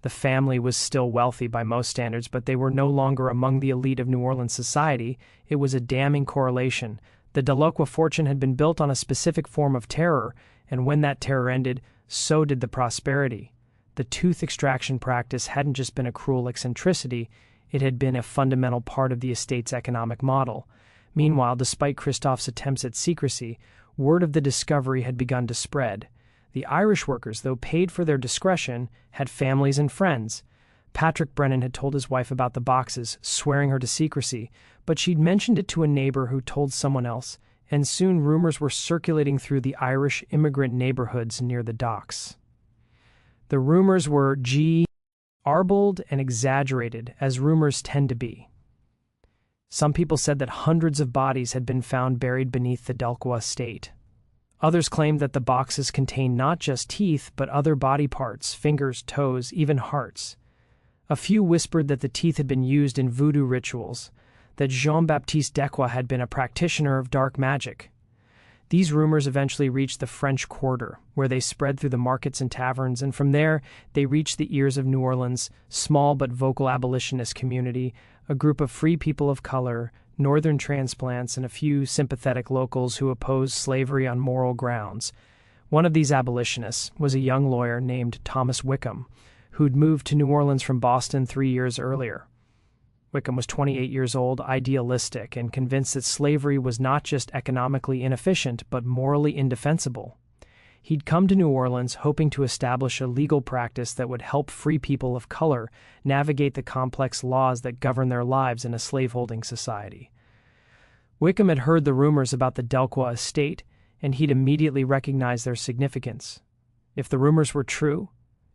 The family was still wealthy by most standards, but they were no longer among the elite of New Orleans society. It was a damning correlation. The Delacroix fortune had been built on a specific form of terror, and when that terror ended, so did the prosperity. The tooth extraction practice hadn't just been a cruel eccentricity, it had been a fundamental part of the estate's economic model. Meanwhile, despite Christophe's attempts at secrecy, word of the discovery had begun to spread. The Irish workers, though paid for their discretion, had families and friends. Patrick Brennan had told his wife about the boxes, swearing her to secrecy, but she'd mentioned it to a neighbor who told someone else, and soon rumors were circulating through the Irish immigrant neighborhoods near the docks. The rumors were garbled and exaggerated, as rumors tend to be. Some people said that hundreds of bodies had been found buried beneath the Delacroix estate. Others claimed that the boxes contained not just teeth, but other body parts, fingers, toes, even hearts. A few whispered that the teeth had been used in voodoo rituals, that Jean-Baptiste Delacroix had been a practitioner of dark magic. These rumors eventually reached the French Quarter, where they spread through the markets and taverns, and from there they reached the ears of New Orleans' small but vocal abolitionist community, a group of free people of color, northern transplants, and a few sympathetic locals who opposed slavery on moral grounds. One of these abolitionists was a young lawyer named Thomas Wickham, who'd moved to New Orleans from Boston 3 years earlier. Wickham was 28 years old, idealistic, and convinced that slavery was not just economically inefficient, but morally indefensible. He'd come to New Orleans hoping to establish a legal practice that would help free people of color navigate the complex laws that govern their lives in a slaveholding society. Wickham had heard the rumors about the Delacroix estate, and he'd immediately recognized their significance. If the rumors were true,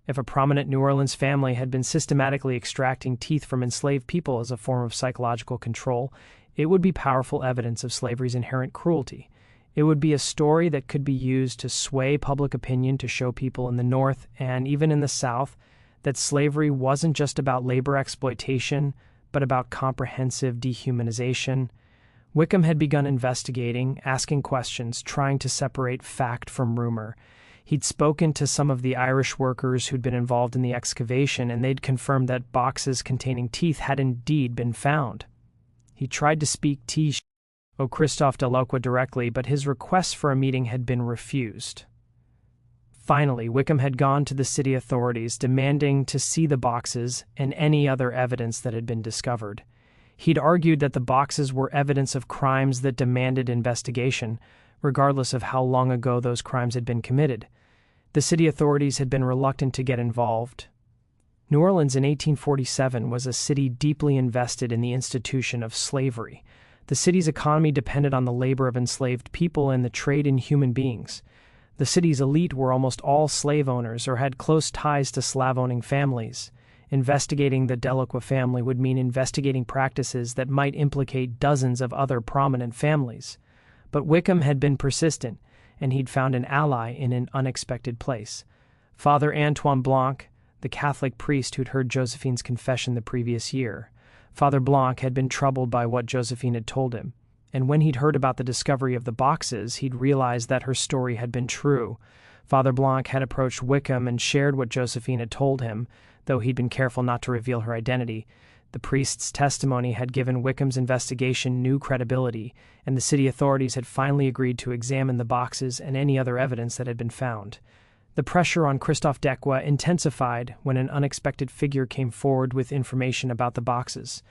if a prominent New Orleans family had been systematically extracting teeth from enslaved people as a form of psychological control, it would be powerful evidence of slavery's inherent cruelty. It would be a story that could be used to sway public opinion, to show people in the North and even in the South that slavery wasn't just about labor exploitation, but about comprehensive dehumanization. Wickham had begun investigating, asking questions, trying to separate fact from rumor. He'd spoken to some of the Irish workers who'd been involved in the excavation, and they'd confirmed that boxes containing teeth had indeed been found. He tried to speak to Christophe Delacroix directly, but his request for a meeting had been refused. Finally, Wickham had gone to the city authorities, demanding to see the boxes and any other evidence that had been discovered. He'd argued that the boxes were evidence of crimes that demanded investigation, regardless of how long ago those crimes had been committed. The city authorities had been reluctant to get involved. New Orleans in 1847 was a city deeply invested in the institution of slavery. The city's economy depended on the labor of enslaved people and the trade in human beings. The city's elite were almost all slave owners or had close ties to slave-owning families. Investigating the Delacroix family would mean investigating practices that might implicate dozens of other prominent families. But Wickham had been persistent, and he'd found an ally in an unexpected place. Father Antoine Blanc, the Catholic priest who'd heard Josephine's confession the previous year. Father Blanc had been troubled by what Josephine had told him, and when he'd heard about the discovery of the boxes, he'd realized that her story had been true. Father Blanc had approached Wickham and shared what Josephine had told him, though he'd been careful not to reveal her identity. The priest's testimony had given Wickham's investigation new credibility, and the city authorities had finally agreed to examine the boxes and any other evidence that had been found. The pressure on Christophe Dequa intensified when an unexpected figure came forward with information about the boxes.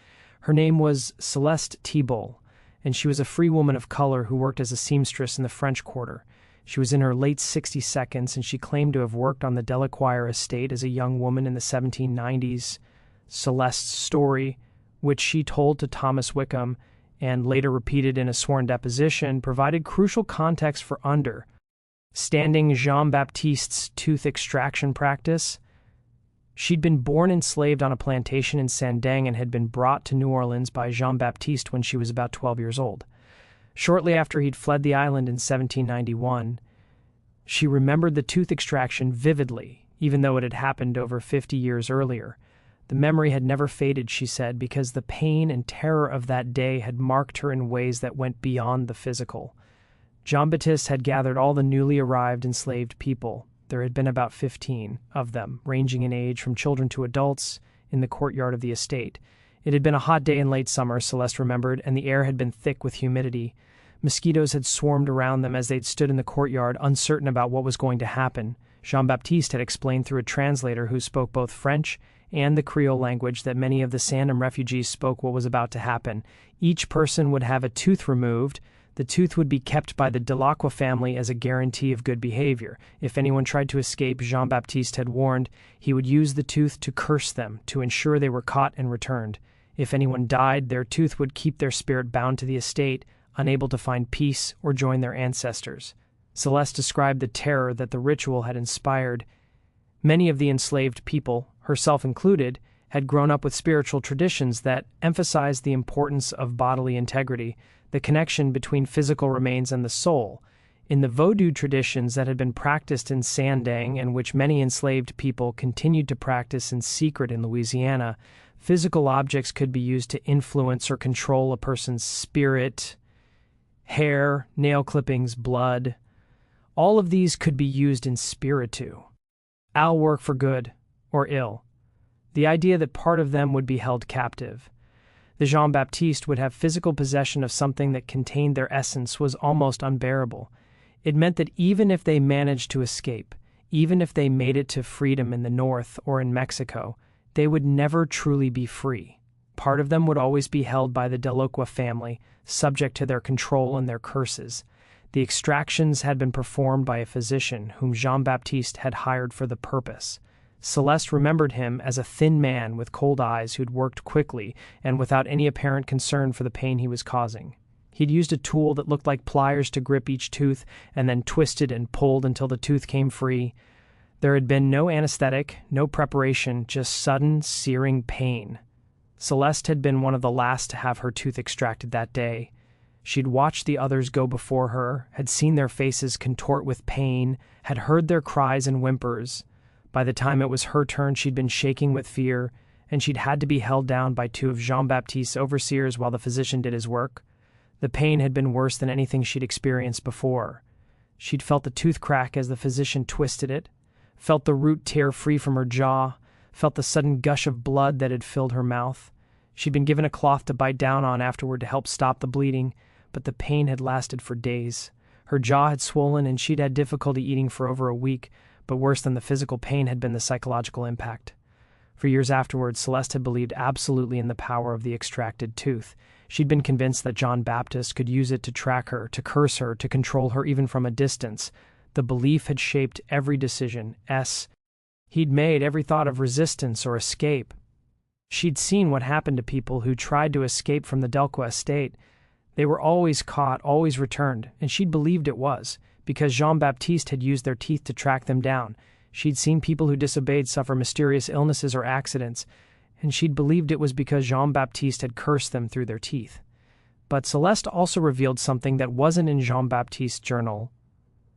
Her name was Celeste Thibault, and she was a free woman of color who worked as a seamstress in the French Quarter. She was in her late 62nd, and she claimed to have worked on the Delacroix estate as a young woman in the 1790s. Celeste's story, which she told to Thomas Wickham and later repeated in a sworn deposition, provided crucial context for understanding Jean-Baptiste's tooth extraction practice. She'd been born enslaved on a plantation in Saint-Denis and had been brought to New Orleans by Jean-Baptiste when she was about 12 years old. Shortly after he'd fled the island in 1791, she remembered the tooth extraction vividly, even though it had happened over 50 years earlier. The memory had never faded, she said, because the pain and terror of that day had marked her in ways that went beyond the physical. Jean-Baptiste had gathered all the newly arrived enslaved people. There had been about 15 of them, ranging in age from children to adults, in the courtyard of the estate. It had been a hot day in late summer, Celeste remembered, and the air had been thick with humidity. Mosquitoes had swarmed around them as they'd stood in the courtyard, uncertain about what was going to happen. Jean-Baptiste had explained through a translator who spoke both French and the Creole language that many of the Sandem refugees spoke what was about to happen. Each person would have a tooth removed. The tooth would be kept by the Delacroix family as a guarantee of good behavior. If anyone tried to escape, Jean-Baptiste had warned, he would use the tooth to curse them, to ensure they were caught and returned. If anyone died, their tooth would keep their spirit bound to the estate, unable to find peace or join their ancestors. Celeste described the terror that the ritual had inspired. Many of the enslaved people, herself included, had grown up with spiritual traditions that emphasized the importance of bodily integrity, the connection between physical remains and the soul. In the Vodou traditions that had been practiced in Saint-Denis and which many enslaved people continued to practice in secret in Louisiana, physical objects could be used to influence or control a person's spirit. Hair, nail clippings, blood. All of these could be used in spiritu. All work for good or ill. The idea that part of them would be held captive. The Jean-Baptiste would have physical possession of something that contained their essence was almost unbearable. It meant that even if they managed to escape, even if they made it to freedom in the north or in Mexico, they would never truly be free. Part of them would always be held by the Delacroix family, subject to their control and their curses. The extractions had been performed by a physician whom Jean-Baptiste had hired for the purpose. Celeste remembered him as a thin man with cold eyes who'd worked quickly and without any apparent concern for the pain he was causing. He'd used a tool that looked like pliers to grip each tooth and then twisted and pulled until the tooth came free. There had been no anesthetic, no preparation, just sudden, searing pain. Celeste had been one of the last to have her tooth extracted that day. She'd watched the others go before her, had seen their faces contort with pain, had heard their cries and whimpers. By the time it was her turn, she'd been shaking with fear, and she'd had to be held down by two of Jean-Baptiste's overseers while the physician did his work. The pain had been worse than anything she'd experienced before. She'd felt the tooth crack as the physician twisted it, felt the root tear free from her jaw, felt the sudden gush of blood that had filled her mouth. She'd been given a cloth to bite down on afterward to help stop the bleeding, but the pain had lasted for days. Her jaw had swollen and she'd had difficulty eating for over a week, but worse than the physical pain had been the psychological impact. For years afterwards, Celeste had believed absolutely in the power of the extracted tooth. She'd been convinced that John Baptist could use it to track her, to curse her, to control her even from a distance. The belief had shaped every decision he'd made, every thought of resistance or escape. She'd seen what happened to people who tried to escape from the Delqua estate. They were always caught, always returned, and she'd believed it was, because Jean-Baptiste had used their teeth to track them down. She'd seen people who disobeyed suffer mysterious illnesses or accidents, and she'd believed it was because Jean-Baptiste had cursed them through their teeth. But Celeste also revealed something that wasn't in Jean-Baptiste's journal: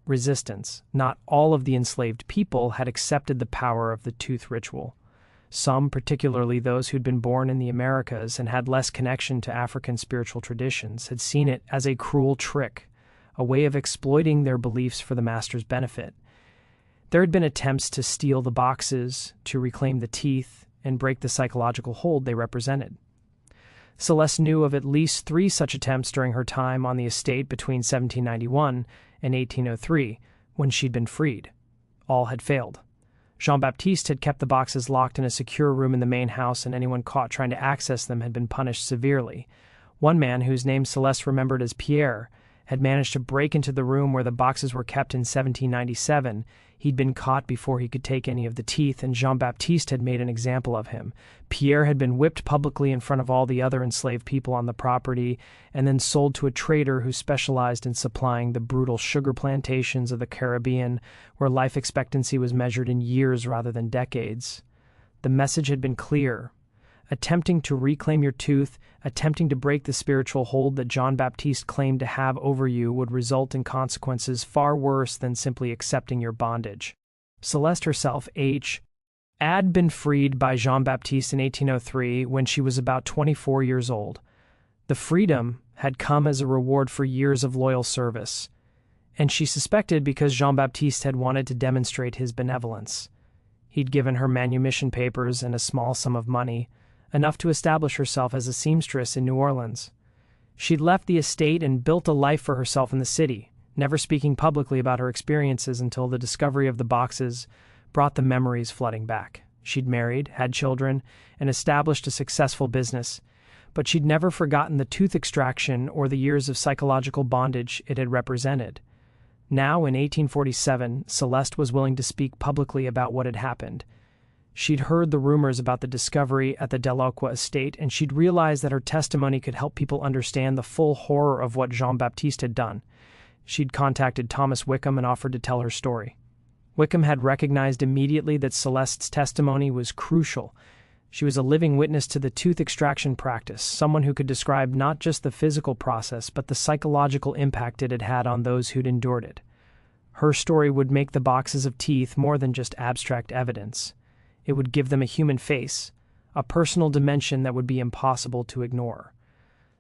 resistance. Not all of the enslaved people had accepted the power of the tooth ritual. Some, particularly those who'd been born in the Americas and had less connection to African spiritual traditions, had seen it as a cruel trick, a way of exploiting their beliefs for the master's benefit. There had been attempts to steal the boxes, to reclaim the teeth, and break the psychological hold they represented. Celeste knew of at least 3 such attempts during her time on the estate between 1791 and 1803, when she'd been freed. All had failed. Jean-Baptiste had kept the boxes locked in a secure room in the main house, and anyone caught trying to access them had been punished severely. One man, whose name Celeste remembered as Pierre, had managed to break into the room where the boxes were kept in 1797. He'd been caught before he could take any of the teeth, and Jean-Baptiste had made an example of him. Pierre had been whipped publicly in front of all the other enslaved people on the property, and then sold to a trader who specialized in supplying the brutal sugar plantations of the Caribbean, where life expectancy was measured in years rather than decades. The message had been clear. Attempting to reclaim your tooth, attempting to break the spiritual hold that Jean-Baptiste claimed to have over you would result in consequences far worse than simply accepting your bondage. Celeste herself, had been freed by Jean-Baptiste in 1803 when she was about 24 years old. The freedom had come as a reward for years of loyal service, and she suspected because Jean-Baptiste had wanted to demonstrate his benevolence. He'd given her manumission papers and a small sum of money, enough to establish herself as a seamstress in New Orleans. She'd left the estate and built a life for herself in the city, never speaking publicly about her experiences until the discovery of the boxes brought the memories flooding back. She'd married, had children, and established a successful business, but she'd never forgotten the tooth extraction or the years of psychological bondage it had represented. Now, in 1847, Celeste was willing to speak publicly about what had happened. She'd heard the rumors about the discovery at the Delacroix estate, and she'd realized that her testimony could help people understand the full horror of what Jean-Baptiste had done. She'd contacted Thomas Wickham and offered to tell her story. Wickham had recognized immediately that Celeste's testimony was crucial. She was a living witness to the tooth extraction practice, someone who could describe not just the physical process, but the psychological impact it had had on those who'd endured it. Her story would make the boxes of teeth more than just abstract evidence. It would give them a human face, a personal dimension that would be impossible to ignore.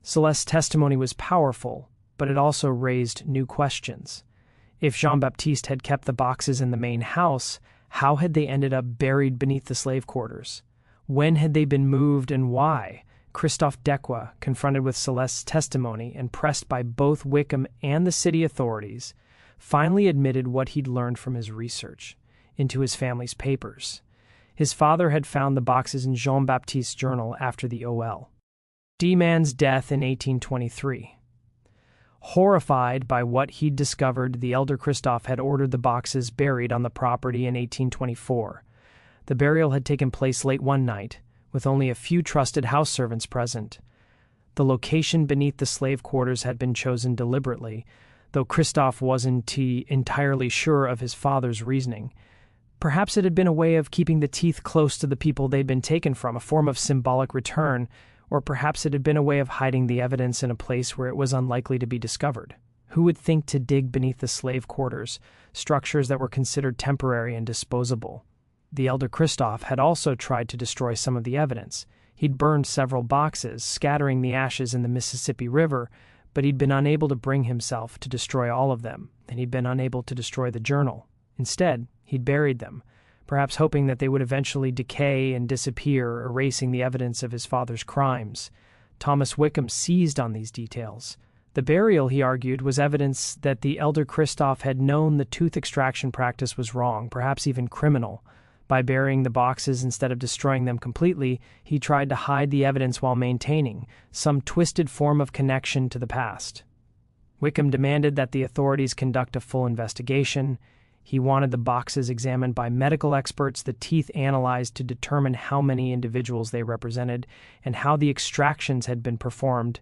Celeste's testimony was powerful, but it also raised new questions. If Jean-Baptiste had kept the boxes in the main house, how had they ended up buried beneath the slave quarters? When had they been moved and why? Christophe Dequa, confronted with Celeste's testimony and pressed by both Wickham and the city authorities, finally admitted what he'd learned from his research into his family's papers. His father had found the boxes in Jean-Baptiste's journal after the O.L.D. man's death in 1823. Horrified by what he'd discovered, the elder Christophe had ordered the boxes buried on the property in 1824. The burial had taken place late one night, with only a few trusted house servants present. The location beneath the slave quarters had been chosen deliberately, though Christophe wasn't entirely sure of his father's reasoning. Perhaps it had been a way of keeping the teeth close to the people they'd been taken from, a form of symbolic return, or perhaps it had been a way of hiding the evidence in a place where it was unlikely to be discovered. Who would think to dig beneath the slave quarters, structures that were considered temporary and disposable? The elder Christophe had also tried to destroy some of the evidence. He'd burned several boxes, scattering the ashes in the Mississippi River, but he'd been unable to bring himself to destroy all of them, and he'd been unable to destroy the journal. Instead, he'd buried them, perhaps hoping that they would eventually decay and disappear, erasing the evidence of his father's crimes. Thomas Wickham seized on these details. The burial, he argued, was evidence that the elder Christophe had known the tooth extraction practice was wrong, perhaps even criminal, By burying the boxes instead of destroying them completely, he tried to hide the evidence while maintaining some twisted form of connection to the past. Wickham demanded that the authorities conduct a full investigation. He wanted the boxes examined by medical experts, the teeth analyzed to determine how many individuals they represented, and how the extractions had been performed.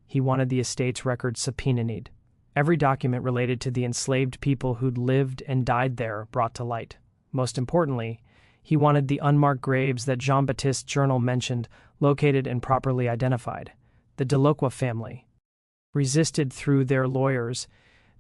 He wanted the estate's records subpoenaed. Every document related to the enslaved people who'd lived and died there brought to light. Most importantly, he wanted the unmarked graves that Jean-Baptiste's journal mentioned located and properly identified. The Delacroix family resisted through their lawyers.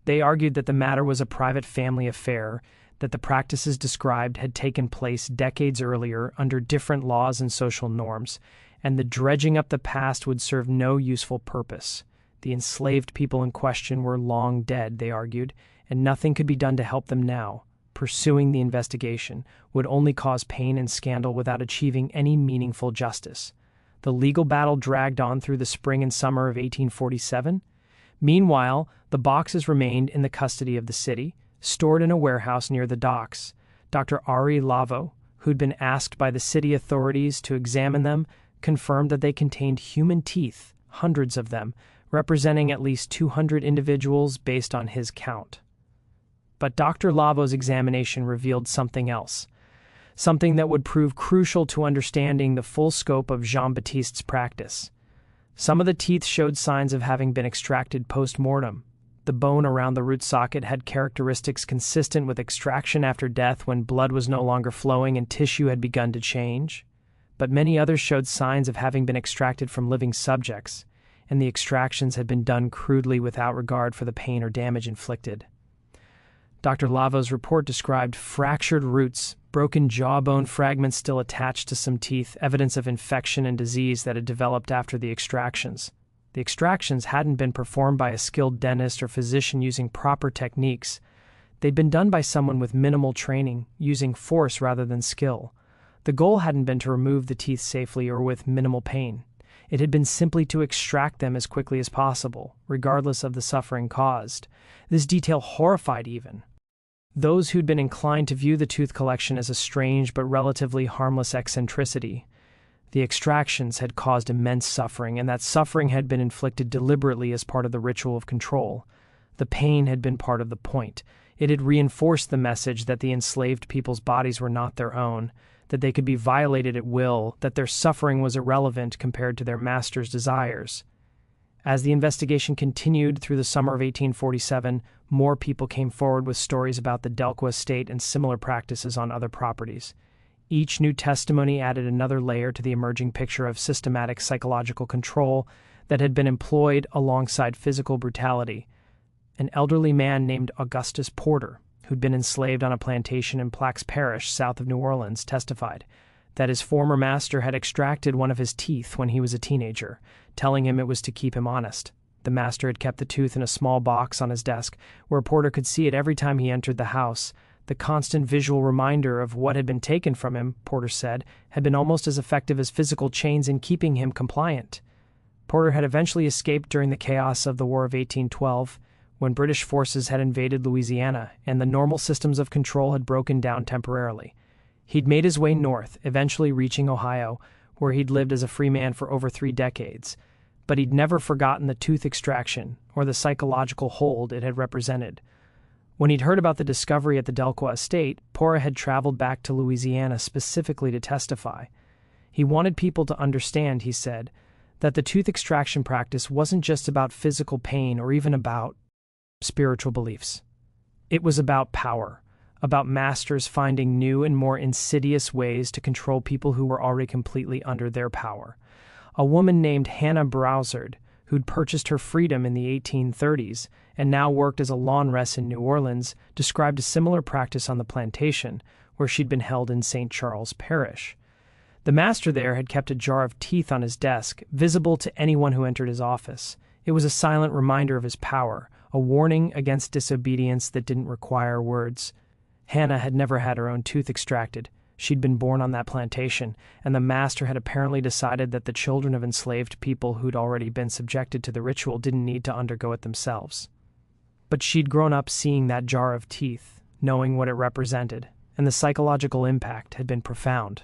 They argued that the matter was a private family affair, that the practices described had taken place decades earlier under different laws and social norms, and the dredging up the past would serve no useful purpose. The enslaved people in question were long dead, they argued, and nothing could be done to help them now. Pursuing the investigation would only cause pain and scandal without achieving any meaningful justice. The legal battle dragged on through the spring and summer of 1847. Meanwhile, the boxes remained in the custody of the city, stored in a warehouse near the docks. Dr. Ari Lavo, who'd been asked by the city authorities to examine them, confirmed that they contained human teeth, hundreds of them, representing at least 200 individuals based on his count. But Dr. Lavo's examination revealed something else, something that would prove crucial to understanding the full scope of Jean-Baptiste's practice. Some of the teeth showed signs of having been extracted post-mortem. The bone around the root socket had characteristics consistent with extraction after death when blood was no longer flowing and tissue had begun to change. But many others showed signs of having been extracted from living subjects, and the extractions had been done crudely without regard for the pain or damage inflicted. Dr. Lavo's report described fractured roots, broken jawbone fragments still attached to some teeth, evidence of infection and disease that had developed after the extractions. The extractions hadn't been performed by a skilled dentist or physician using proper techniques. They'd been done by someone with minimal training, using force rather than skill. The goal hadn't been to remove the teeth safely or with minimal pain. It had been simply to extract them as quickly as possible, regardless of the suffering caused. This detail horrified even those who'd been inclined to view the tooth collection as a strange but relatively harmless eccentricity. The extractions had caused immense suffering, and that suffering had been inflicted deliberately as part of the ritual of control. The pain had been part of the point. It had reinforced the message that the enslaved people's bodies were not their own, that they could be violated at will, that their suffering was irrelevant compared to their master's desires. As the investigation continued through the summer of 1847, more people came forward with stories about the Delacroix estate and similar practices on other properties. Each new testimony added another layer to the emerging picture of systematic psychological control that had been employed alongside physical brutality. An elderly man named Augustus Porter, who'd been enslaved on a plantation in Plaques Parish, south of New Orleans, testified that his former master had extracted one of his teeth when he was a teenager, telling him it was to keep him honest. The master had kept the tooth in a small box on his desk, where Porter could see it every time he entered the house. The constant visual reminder of what had been taken from him, Porter said, had been almost as effective as physical chains in keeping him compliant. Porter had eventually escaped during the chaos of the War of 1812, when British forces had invaded Louisiana and the normal systems of control had broken down temporarily. He'd made his way north, eventually reaching Ohio, where he'd lived as a free man for over 3 decades. But he'd never forgotten the tooth extraction or the psychological hold it had represented. When he'd heard about the discovery at the Delacroix estate, Porter had traveled back to Louisiana specifically to testify. He wanted people to understand, he said, that the tooth extraction practice wasn't just about physical pain or even about spiritual beliefs. It was about power, about masters finding new and more insidious ways to control people who were already completely under their power. A woman named Hannah Browsard, who'd purchased her freedom in the 1830s and now worked as a laundress in New Orleans, described a similar practice on the plantation, where she'd been held in St. Charles Parish. The master there had kept a jar of teeth on his desk, visible to anyone who entered his office. It was a silent reminder of his power, a warning against disobedience that didn't require words. Hannah had never had her own tooth extracted. She'd been born on that plantation, and the master had apparently decided that the children of enslaved people who'd already been subjected to the ritual didn't need to undergo it themselves. But she'd grown up seeing that jar of teeth, knowing what it represented, and the psychological impact had been profound.